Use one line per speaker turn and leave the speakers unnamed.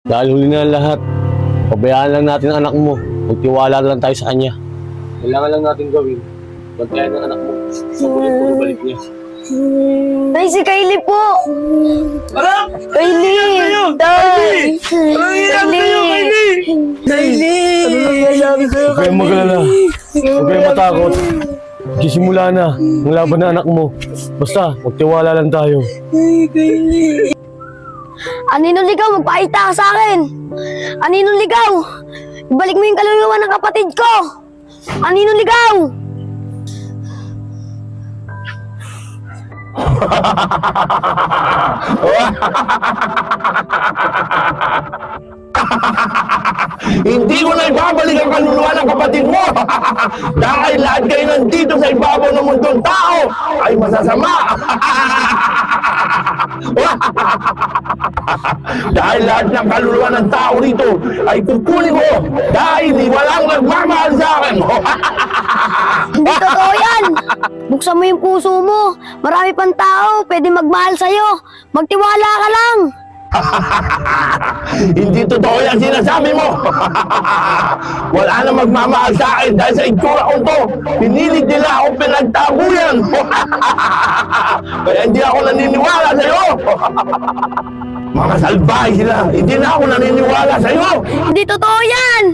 Dahil huli na ang lahat, pabayaan lang natin ang anak mo. Magtiwala lang tayo sa kanya. Kailangan lang natin gawin, bantayan ng anak mo. Pagulit mo balik niya.
Tay, si Kylie po!
Anak!
Kylie! Tay!
Kylie! Ano nangyayari sa'yo,
Huwag kayong mag-alala. Huwag kayong matakot. Magsisimula na ang laban ng anak mo. Basta, magtiwala lang tayo.
Aninong ligaw, magpakita ka sa akin! Aninong ligaw! Ibalik mo yung kaluluwa ng kapatid ko! Aninong ligaw!
Hindi ko na ibabalik ang kaluluwa ng kapatid mo. Dahil lahat kayo nandito sa ibabaw ng mundong tao ay masasama. Dahil lahat ng kaluluwa ng tao rito ay kukunin ko dahil walang nagmamahal sa akin.
Hindi totoo yan! Buksan mo yung puso mo. Marami pang tao, pwede magmahal sa'yo. Magtiwala ka lang!
Hindi totoo yan sinasabi mo. Wala na magmamahal sa akin dahil sa itsura ko to. Pinilig nila ako pinagtabuyan. Kaya hindi ako naniniwala sa'yo. Mga salbahe sila. Hindi na ako naniniwala sa'yo.
Hindi totoo yan!